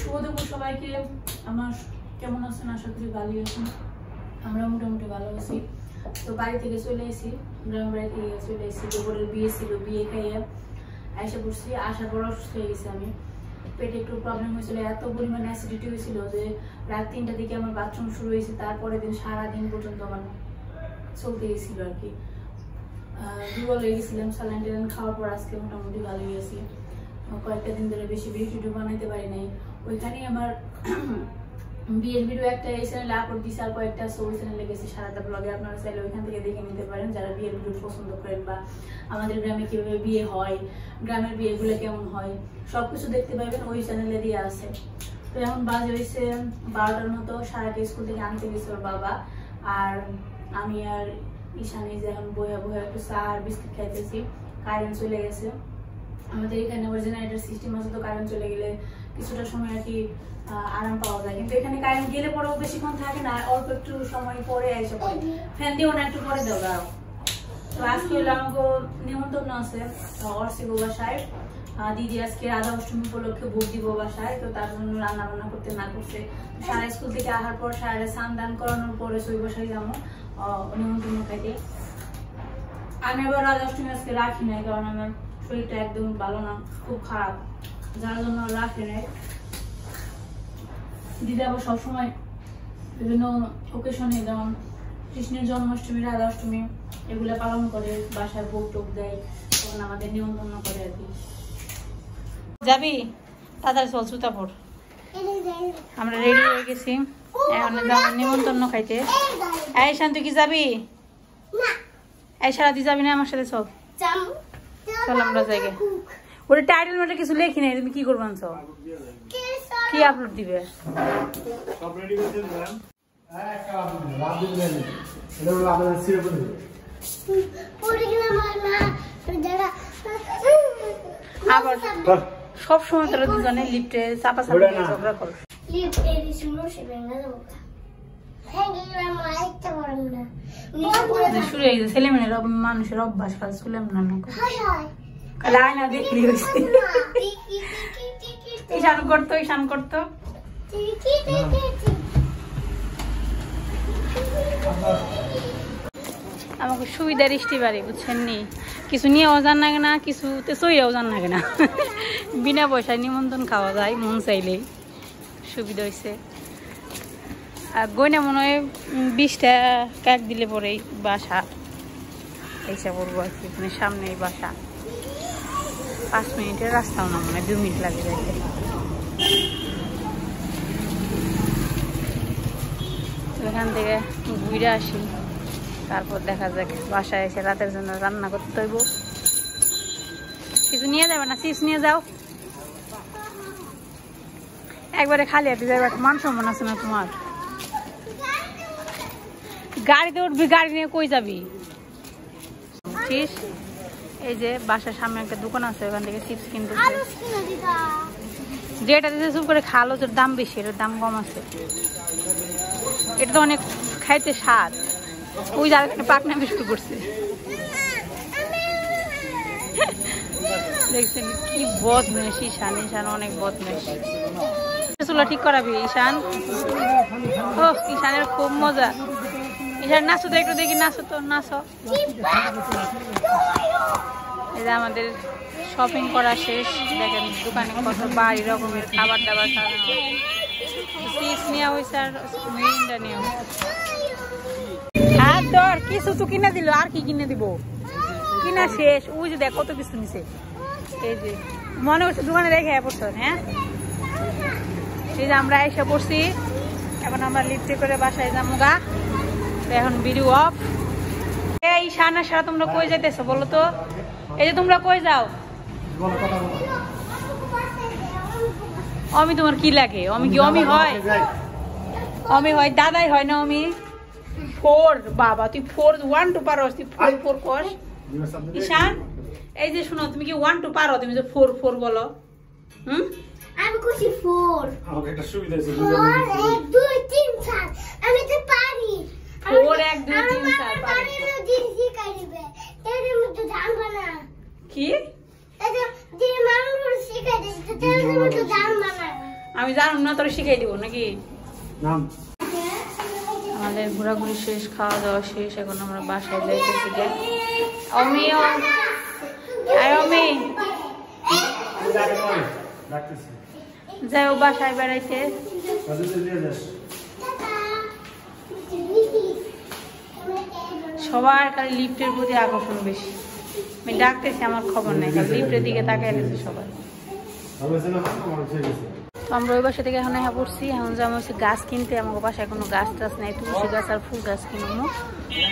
শুভ দুপুর সবাইকে। আমার কেমন আছেন? আশা করি ভালোই আছেন। আমরা মোটামুটি ভালো আছি। তো বাড়ি থেকে চলে এসেছি, গ্রামের বাড়ি থেকে চলে এসেছি। দুপুরের বিয়ে ছিল, বিয়ে খাইয়ে এসে পড়ছি। আসার পর অসুস্থ হয়ে গেছি আমি, পেটে একটু প্রবলেম হয়েছিল, এত পরিমাণে অ্যাসিডিটি হয়েছিল যে রাত 3টার দিকে আমার বাথরুম শুরু হয়েছে। তারপরের দিন সারাদিন পর্যন্ত আমার চলতে গেছিল আর কি। দুর্বল হয়ে গেছিলাম। স্যালাইন ট্যালাইন খাওয়ার পর আজকে মোটামুটি ভালোই আছি। কয়েকটা দিন ধরে বেশি ভিডিও বানাইতে পারি নাই। ওইখানেই আমার বিয়ের ভিডিও একটা এই চ্যানেলে আপলোড দিয়েছি, আর কয়েকটা আছে ওই চ্যানেলে গেছে সারাটা ব্লগে। আপনারা চাইলে ওইখান থেকে দেখে নিতে পারেন যারা বিয়ের ভিডিও পছন্দ করেন, বা আমাদের গ্রামে কিভাবে বিয়ে হয়, গ্রামের বিয়েগুলো কেমন হয়, সবকিছু দেখতে পাবেন ওই চ্যানেলে দিয়ে আছে। তো এখন বাজে হয়েছে 12টার মতো। সারাটা স্কুল থেকে আনতে গেছে ওর বাবা, আর আমি আর ঈশানি যে এখন বইয়া বইয়া একটু চা আর বিস্কিট খাইতেছি। কারেন্ট চলে গেছে আমাদের এখানে, ওর জেনারেটর সিস্টেম আছে, তো কারেন্ট চলে গেলে কিছুটা সময় আর কি আরাম পাওয়া যায়। কিন্তু এখানে কারেন্ট গেলে পরেও বেশিক্ষণ থাকে না, অল্প একটু সময় পরে এসে পড়ে। ফ্যান দিও না, একটু পরে দেও দাও। তো আজকে হলো আমাকে নিমন্ত্রণ আছে অর্ষিব বাসায়। দিদি আজকে রাধা অষ্টমী উপলক্ষে ভোগ দিব বাসায়, তো তার জন্য রান্না বান্না করতে না করছে। সারা স্কুল থেকে আসার পর সারা স্নান দান করানোর পরে সই বাসায় যাবো নিমন্ত্রণ খাইতে। আমি আবার রাধা অষ্টমী আজকে রাখি নাই, কারণ আমার শরীরটা একদম ভালো না, খুব খারাপ, যার জন্য রাখি নাই। দিদি আবার সবসময় বিভিন্ন ওকেশনে, যেমন কৃষ্ণের জন্মাষ্টমী, রাধা অষ্টমী এগুলো পালন করে, বাসায় ভোগ টোক দেয়, তখন আমাদের নিমন্ত্রণ করে আর কি। যাবি তাড়াতাড়ি চল, জুতা পর। আমরা রেডি হয়ে গেছি, এখন যাবো নিমন্ত্রণ খাইতে। এই শান, তুই কি যাবি? এই সারাদি যাবি না আমার সাথে? চল চল আমরা জায়গায়। ওটা টাইটেল মেটে কিছু লেখি নাই, তুমি কি করবে? কি আপলোড দিবে? আবার সব সময় তোরা দুজনে লিফটে চাপা চাপা ঝগড়া করো। শুরু হয়ে গেছে ছেলে মেয়ের মানুষের অভ্যাস, কাজ শুনলাম না না দেখলি ঈশান করতো, ঈশান করতো। আমাকে সুবিধার ইষ্টি বাড়ি, বুঝছেন নি? কিছু নিয়েও জান লাগে না, কিছুতে চইয়াও জান লাগে না। বিনা পয়সায় নিমন্ত্রণ খাওয়া যায় মন চাইলেই, সুবিধা হয়েছে। আর গয়না মনে হয় 20টা কেক দিলে পরেই বাসা এইসা করবো আর কি। মানে সামনেই বাসা, 5 মিনিটের রাস্তাও না, মনে হয় 2 মিনিট লাগে যাইতে। এখান থেকে ঘুরে আসি, তারপর দেখা যাক। বাসায় এসে রাতের জন্য রান্না করতে হইব। কিছু নিয়ে যাবে না? চিপস নিয়ে যাও। একবারে খালি হাতে যাবে, মান সম্মান আছে না তোমার? গাড়িতে উঠবি, গাড়ি নিয়ে কই যাবি? এই যে বাসার সামনে একটা দোকান আছে, ওখান থেকে চিপস কিনতে। যেটা দিতে চুপ করে খালো, ওর দাম বেশি, এর দাম কম আছে। এটা তো অনেক খাইতে স্বাদ। ওই যার একটা পাকনা বিস্কুট করছে, দেখছেন কি বদমেশ ঈশান। ঈশান অনেক বদমেশ। চুলা ঠিক করাবি ঈশান? ও ঈশানের খুব মজা। ঈশান নাচো তো একটু, দেখি নাচো তো, নাচো। এই যে আমাদের শপিং করা শেষ। দেখেন দোকানে কত বাড়ি রকমের খাবার দাবার খাওয়ানো, চিপস নেওয়া হয়েছে আর মিরিন্ডা নেওয়া হয়েছে। হাত ধর, কিছু তো কিনে দিল, আর কি কিনে দিব? কিনা শেষ। ওই যে দেখ কত কিছু নিছে। এই যে মনে হচ্ছে দোকানে রেখে পড়ছো। হ্যাঁ, এই যে আমরা এসে পড়ছি, এখন আমরা লিফটে করে বাসায় যাবো গা। এখন ভিডিও অফ। এই সানা সারা তোমরা কই যাইতেছো বলো তো? এই যে তোমরা কই যাও? অমি তোমার কি লাগে? অমি কি অমি হয়? অমি হয় দাদাই হয় না অমি? 4 বাবা, তুই 4 1 2 পারো? তুই 4 কর ঈশান। এই যে শোনো, তুমি কি 1 2 পারো? তুমি যে 4 4 বলো। আমি কইছি 4। আমাকে একটা সুবিধা আছে। 1 2 3 4 আমি তো পারি। 4 1 2 3 4 পারি। দিদি শিখাই দিবে। তেরে মধ্যে জানবা না। কি? এই যে দিদি মানুষ শিখাই দিতে, তেরে মধ্যে জানবা না। আমি জানুম না, তোর শিখাই দিব নাকি? আমাদের ঘোরাঘুরি শেষ, খাওয়া দাওয়া শেষ, এখন আমরা বাসায় যাইতেছি। অমিও অমি যাও বাসায় বেড়াইতে। সবার খালি লিফটের প্রতি আকর্ষণ বেশি। আমি ডাকতেছি, আমার খবর নেই, খালি লিফটের দিকে তাকাই গেছে সবাই। তো আমরা ওই বাসা থেকে এখন পড়ছি, এখন যাবো হচ্ছে গাছ কিনতে। আমাকে বাসায় কোনো গাছ টাছ নেই, তুলসী গাছ আর ফুল গাছ কিনবো।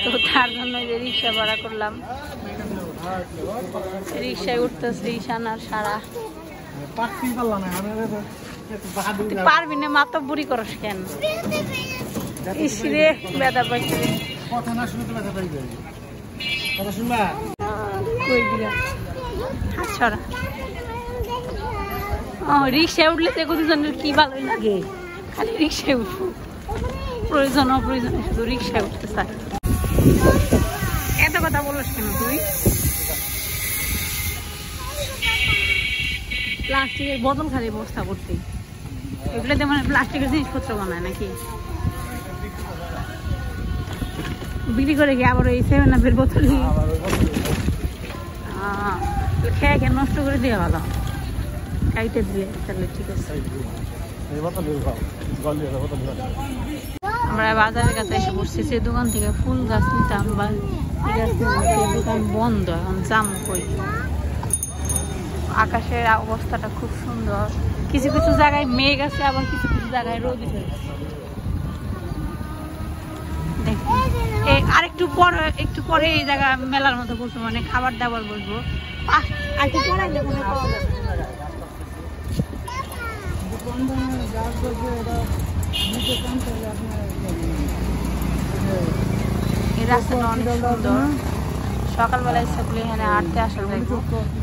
তো তার জন্য যে রিক্সা ভাড়া করলাম, রিক্সায় উঠতেছে ঈশান আর সারা। পারবি না, মাথা বুড়ি করস কেন? ইসরে ব্যথা পাইছে। রিক্সায় উঠলে তো দুজনের কি ভালোই লাগে, খালি রিক্সায় উঠবো, প্রয়োজন অপ্রয়োজনে শুধু রিক্সায় উঠতে চাই। এত কথা বলিস কেন তুই? প্লাস্টিকের বোতল খালি বস্তা করতে, এগুলোতে মানে প্লাস্টিকের জিনিসপত্র বানায় নাকি? বিক্রি করে কি আবার ওই 7-Up বোতল খেয়ে খেয়ে নষ্ট করে দিয়ে ভালো, খাইতে দিয়ে তাহলে ঠিক আছে। আমরা বাজারের কাছে এসে বসছি, সে দোকান থেকে ফুল গাছ নিতাম, বা দোকান বন্ধ, এখন জাম কই। আকাশের অবস্থাটা খুব সুন্দর, কিছু কিছু জায়গায় মেঘ আছে, আবার কিছু কিছু জায়গায় রোদ উঠে গেছে। আর একটু পরে এই জায়গা মেলার মতো বলবো, মানে খাবার দাবার বলবো। এই রাস্তাটা অনেক সুন্দর, সকালবেলা ইচ্ছা করলে এখানে হাঁটতে আসা যাইবো।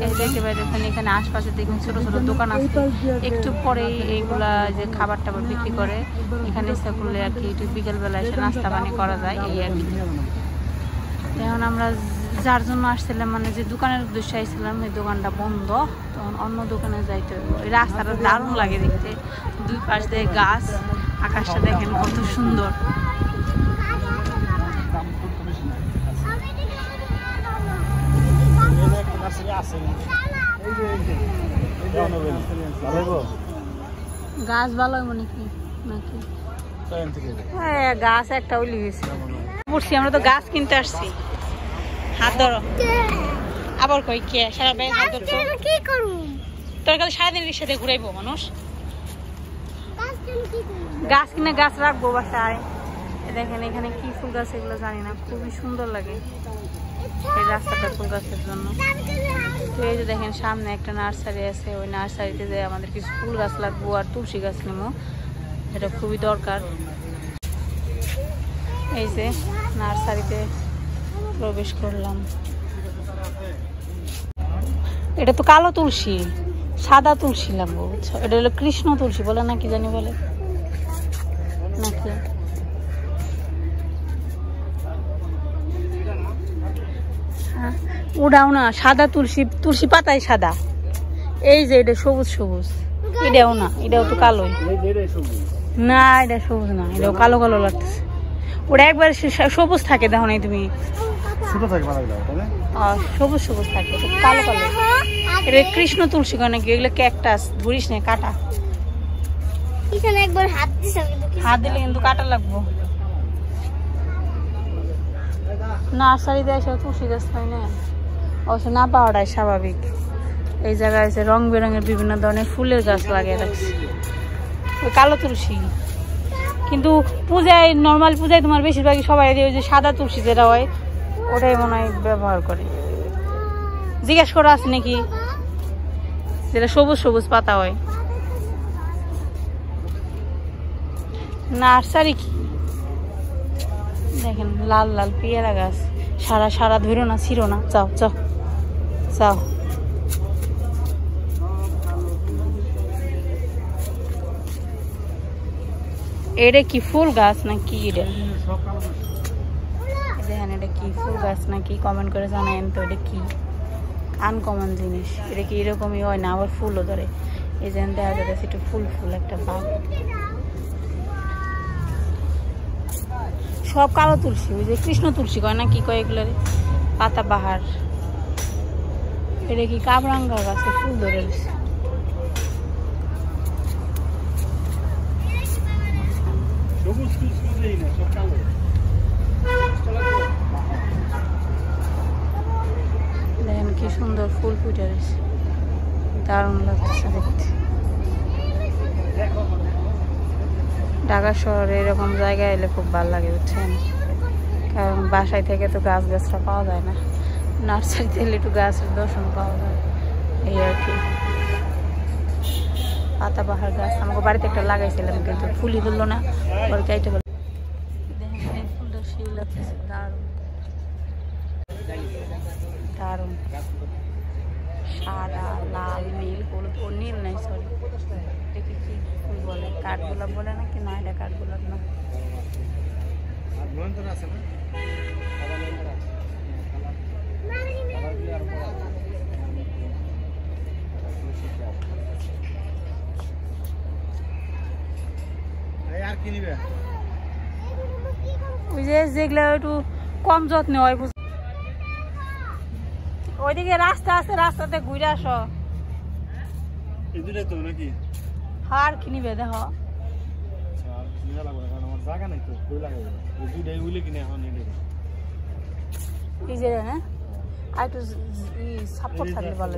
এই দেখতে পাইতেছেন এখানে আশপাশে দেখুন ছোট ছোট দোকান আছে, একটু পরেই এইগুলা যে খাবার টাবার বিক্রি করে, এখানে ইচ্ছা করলে আর কি একটু বিকেলবেলা এসে নাস্তা পানি করা যায়, এই আর কি। এখন আমরা যার জন্য আসছিলাম, মানে যে দোকানের উদ্দেশ্যে আসছিলাম, এই দোকানটা বন্ধ, তখন অন্য দোকানে যাইতে হবে। এই রাস্তাটা দারুণ লাগে দেখতে, দুই পাশ দিয়ে গাছ, আকাশটা দেখেন কত সুন্দর। গাছ ভালো নাকি নাকি গাছ একটা উলি গেছে পড়ছি। আমরা তো গাছ কিনতে আসছি, হাত ধরো। আবার কই কে সারা বেলা হাত ধরছো? তোর কাছে সারাদিন রিক্সাতে ঘুরাইবো মানুষ? গাছ কিনে গাছ রাখবো বাসায়। দেখেন এখানে কি ফুল গাছ, এগুলো জানি না, খুবই সুন্দর লাগে এই রাস্তাটা ফুল গাছের জন্য। তো এই যে দেখেন সামনে একটা নার্সারি আছে, ওই নার্সারিতে যে আমাদের কিছু ফুল গাছ লাগবো আর তুলসী গাছ নেবো, এটা খুবই দরকার। এই যে নার্সারিতে প্রবেশ করলাম। এটা তো কালো তুলসী, সাদা তুলসী লাগবো, এটা হলো কৃষ্ণ তুলসী বলে নাকি জানি বলে নাকি। ওটাও না, সাদা তুলসী, তুলসী পাতাই সাদা। এই যে এটা সবুজ সবুজ, এটাও না, এটাও তো কালোই না, এটা সবুজ না, এটাও কালো কালো লাগতেছে। ওটা একবার সবুজ থাকে, দেখো নাই তুমি, সবুজ সবুজ থাকে, কালো কালো। এটা কৃষ্ণ তুলসী কয় নাকি, এগুলো ক্যাকটাস, ধরিস না কাটা, হাত দিলে কিন্তু কাটা লাগবো। নার্সারিতে এসে তুলসী গাছ পাই না, অবশ্য না পাওয়াটাই স্বাভাবিক। এই জায়গায় এসে রং বেরঙের বিভিন্ন ধরনের ফুলের গাছ লাগিয়ে রাখছে, ওই কালো তুলসী। কিন্তু পূজায়, নর্মাল পূজায় তোমার বেশিরভাগই সবাই ওই যে সাদা তুলসী যেটা হয়, ওটাই মনে হয় ব্যবহার করে। জিজ্ঞেস করা আছে নাকি, যেটা সবুজ সবুজ পাতা হয়। নার্সারি কি দেখেন, লাল লাল পেয়ারা গাছ, সারা সারা ধরো না, ছিড়ো না, যাও যাও যাও। এটা কি ফুল গাছ নাকি? এটা দেখেন, এটা কি ফুল গাছ নাকি কমেন্ট করে জানায়েন তো। এটা কি আনকমন জিনিস, এটা কি এরকমই হয় না, আবার ফুলও ধরে। এই যে দেখা যাচ্ছে একটু ফুল ফুল একটা বাগ, সব কালো তুলসী, ওই যে কৃষ্ণ তুলসী কয় না কি কয় এগুলার, পাতা বাহার। এটা কি কাবরাঙ্গা গাছে ফুল ধরে রয়েছে। দেখেন কি সুন্দর ফুল ফুটে রয়েছে, দারুণ লাগছে দেখতে। ঢাকা শহরে এরকম জায়গায় এলে খুব ভালো লাগে বুঝছেন, কারণ বাসায় থেকে তো গাছ গাছটা পাওয়া যায় না, নার্সারিতে এলে একটু গাছের দর্শন পাওয়া যায় এই আর কি। পাতাবাহার গাছ আমাকে বাড়িতে একটা লাগাইছিলাম কিন্তু ফুলই ধরলো না, পরে কাইটে গেল। দেখেন এই ফুলটা সেই লাগতেছে, দারুণ দারুণ, সাদা লাল নীল হলুদ, ও নীল নাই সরি, দেখি কি ফুল বলে, কাঠগোলাপ বলে না কি, না এটা কাঠগোলাপ না। ওই যে যেগুলো একটু কম যত্ন হয়, ওইদিকে রাস্তা আছে, রাস্তাতে ঘুরে আসো। আর কি নিবে দেখো, এই যে হ্যাঁ আর একটু সাপোর্ট থাকলে ভালো।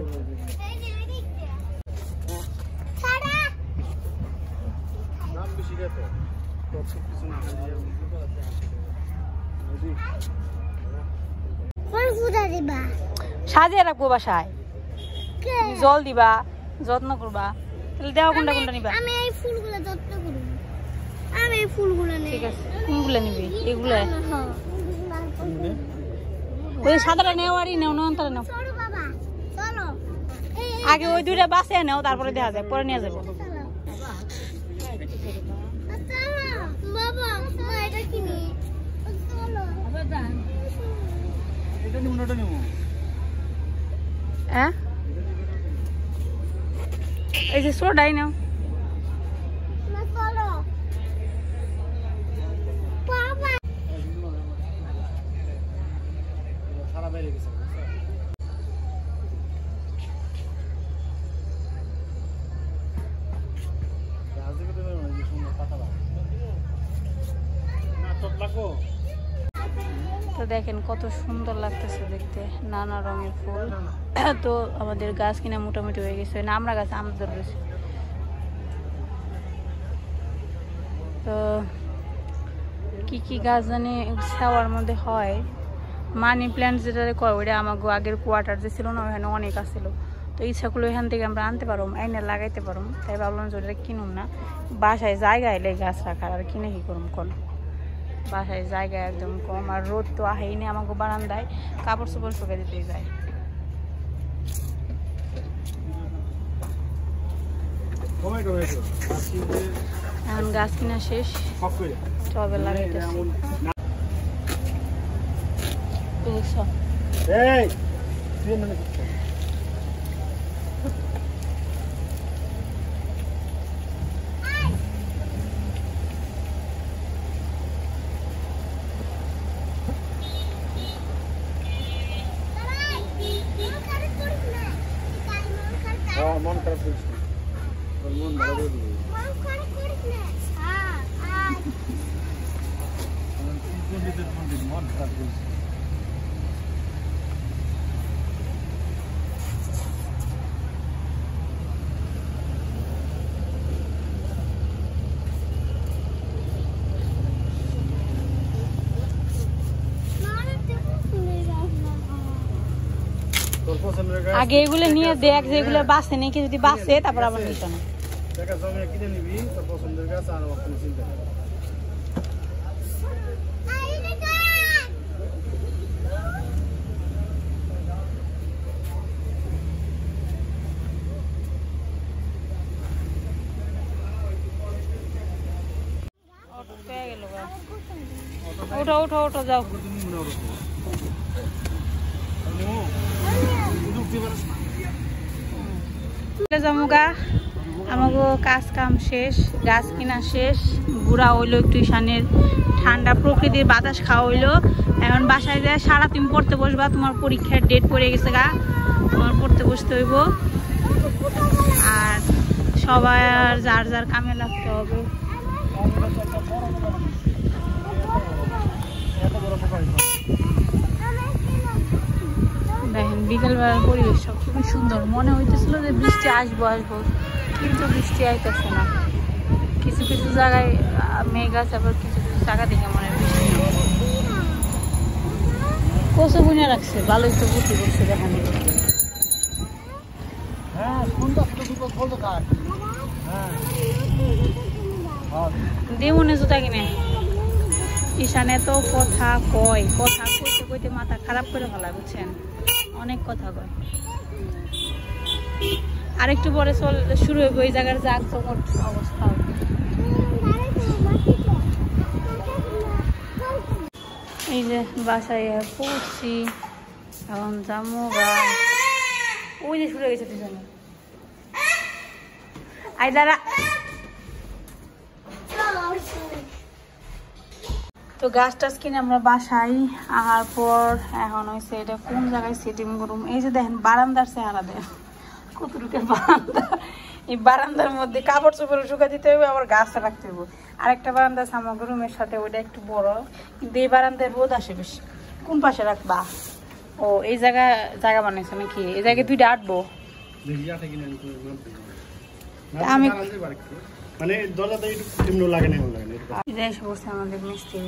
সাজিয়ে রাখবো বাসায়, জল দিবা, যত্ন করবা, তাহলে দেওয়া কোনটা কোনটা নিবা? আমি এই ফুলগুলো যত্ন করব, আমি এই ফুলগুলো নেব। ঠিক আছে, কোনগুলো নিবি? এগুলো ওই সাদাটা নেও, আরই নেও, নয়নতারা নেও। চলো বাবা চলো, আগে ওই দুইটা বাসে নেও, তারপরে দেখা যায়, পরে নিয়ে যাবো। বাবা এটা কিনি, চলো এটা নিব, ওটা নিব। হ্যাঁ এই যে সোডাই নাও। চলো বাবা, সারা বাইরে গেছে। তো দেখেন কত সুন্দর লাগতেছে দেখতে, নানা রঙের ফুল। তো আমাদের গাছ কিনা মোটামুটি হয়ে গেছে, না আমরা গাছ আমাদের রয়েছে। তো কি কি গাছ জানি ছাওয়ার মধ্যে হয়, মানি প্ল্যান্ট যেটা কয় ওইটা আমাকে আগের কোয়ার্টার যে ছিল না, ওখানে অনেক আসছিল। তো ইচ্ছা করলো এখান থেকে আমরা আনতে পারবো, আইনে লাগাইতে পারবো, তাই ভাবলাম যে ওটা কিনুন না, বাসায় জায়গা এলে গাছ রাখার, আর কিনে কি করুম কোন, বাসায় জায়গা একদম কম, আর রোদ তো আহেইনি আমাকে বারান্দায়, কাপড় চোপড় শুকিয়ে দিতেই যায়। এখন গাছ কিনা শেষ, টবে লাগাইতেছি। মন খারাপ করছি, মন ভালো করে দিবি। মন খারাপ করছি। আগে এগুলো নিয়ে দেখ যে এগুলো বাঁচে নাকি, যদি বাঁচে তারপর আবার নিতে না। দেখা জমি কিনে নিবি, তোর পছন্দের গাছ আর কোনো চিন্তা নেই। উঠো উঠো উঠো যাও। জামুগা আমাকে কাজ কাম শেষ, গাছ কিনা শেষ, ঘোরা হইলো একটু ঈশানের, ঠান্ডা প্রকৃতির বাতাস খাওয়া হইলো। এখন বাসায় যায় সারা তুমি পড়তে বসবা, তোমার পরীক্ষার ডেট পড়ে গেছে গা, তোমার পড়তে বসতে হইব। আর সবাই আর যার যার কামে লাগতে হবে। দেখেন বিকেলবেলার পরিবেশটা খুবই সুন্দর, মনে হইতেছিল যে বৃষ্টি আসবো আসবো, কিন্তু বৃষ্টি আইতেছে না। কিছু কিছু জায়গায় মেঘ আছে, আবার কিছু কিছু জায়গা দেখে মনে হয় বৃষ্টি কচু বুনে রাখছে, ভালোই তো বুঝতে করছে। দেখেন দেমনে জুতা কিনে ঈশানে তো কথা কয়, কথা কইতে কইতে মাথা খারাপ করে ফেলা, বুঝছেন, অনেক কথা কয়। আরেকটু পরে শুরু হইব এই জায়গার জাগ জমট অবস্থা। এই যে বাসায় পড়ছি, এখন জামু গা, ওই যে শুরু গেছে পিছনে। আই দাঁড়া। তো গাছ টাছ কিনে আমরা বাসায় আসার পর এখন হয়েছে এটা কোন জায়গায় সিটিং রুম। এই যে দেখেন বারান্দার চেহারা দেন কতটুকু বারান্দা, এই বারান্দার মধ্যে কাপড় চোপড় শুকা দিতে হবে, আবার গাছ রাখতে হবে। আরেকটা বারান্দা আছে আমার রুমের সাথে, ওইটা একটু বড়, কিন্তু এই বারান্দায় রোদ আসে বেশি। কোন পাশে রাখবা? ও এই জায়গা বানাইছে নাকি? এই জায়গায় দুইটা আটবো। আমি আমাদের মিস্ত্রি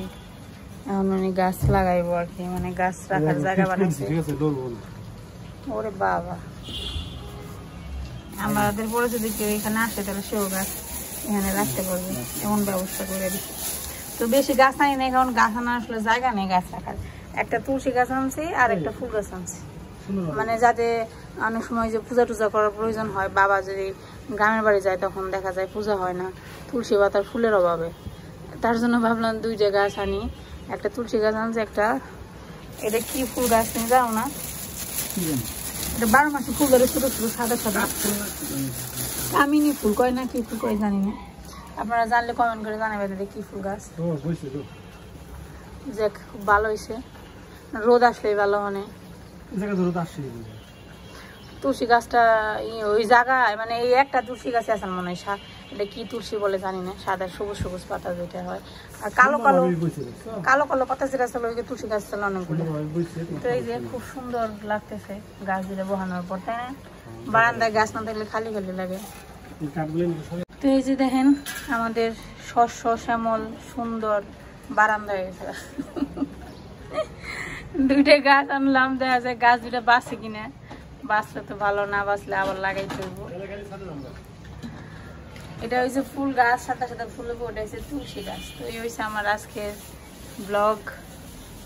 এখন মানে গাছ লাগাইবো আর কি, মানে গাছ রাখার জায়গা বানাইছে। ওরে বাবা, আমাদের পরে যদি কেউ এখানে আসে তাহলে সেও গাছ এখানে রাখতে পারবে, এমন ব্যবস্থা করে দিচ্ছে। তো বেশি গাছ আনি না, কারণ গাছ আনা আসলে জায়গা নেই গাছ রাখার। একটা তুলসী গাছ আনছি আর একটা ফুল গাছ আনছি, মানে যাতে অনেক সময় যে পূজা টুজা করার প্রয়োজন হয়, বাবা যদি গ্রামের বাড়ি যায় তখন দেখা যায় পূজা হয় না তুলসী পাতার ফুলের অভাবে। তার জন্য ভাবলাম দুইটা গাছ আনি, একটা তুলসী গাছ আনছি, একটা এটা কি ফুল গাছ তুমি জানো না? এটা 12 মাসে ফুল ধরে, ছোট ছোট সাদা সাদা কামিনী ফুল কয় না, কি ফুল কয় জানি না। আপনারা জানলে কমেন্ট করে জানাবেন কি ফুল গাছ। যাক খুব ভালো হয়েছে, রোদ আসলে ভালো। মানে তুলসী গাছটা ওই জায়গায় মানে এই একটা তুলসী গাছে আছে মনে হয়, এটা কি তুলসী বলে জানি না, সাদা সবুজ সবুজ পাতা যেটা হয়, আর কালো কালো কালো কালো পাতা যেটা ছিল ওই তুলসী গাছ ছিল অনেকগুলো। তো এই যে খুব সুন্দর লাগতেছে গাছ দিলে বহানোর পর, তাই না? বারান্দায় গাছ না থাকলে খালি খালি লাগে। তো এই যে দেখেন আমাদের শস্য শ্যামল সুন্দর বারান্দা হয়েছে। দুইটা গাছ আনলাম, দেখা যায় গাছ দুইটা বাঁচে কিনা, বাঁচলে তো ভালো, না বাঁচলে আবার লাগাই করবো। এটা হয়েছে ফুল গাছ, সাথে সাথে ফুল, ওটা হয়েছে তুলসী গাছ। তো এই হয়েছে আমার আজকের ব্লগ।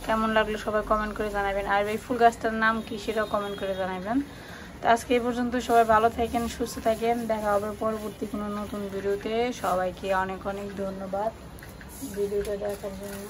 কেমন লাগলো সবাই কমেন্ট করে জানাবেন, আর এই ফুল গাছটার নাম কি সেটাও কমেন্ট করে জানাবেন। তো আজকে এই পর্যন্ত, সবাই ভালো থাকেন, সুস্থ থাকেন, দেখা হবে পরবর্তী কোনো নতুন ভিডিওতে। সবাইকে অনেক অনেক ধন্যবাদ ভিডিওটা দেখার জন্য।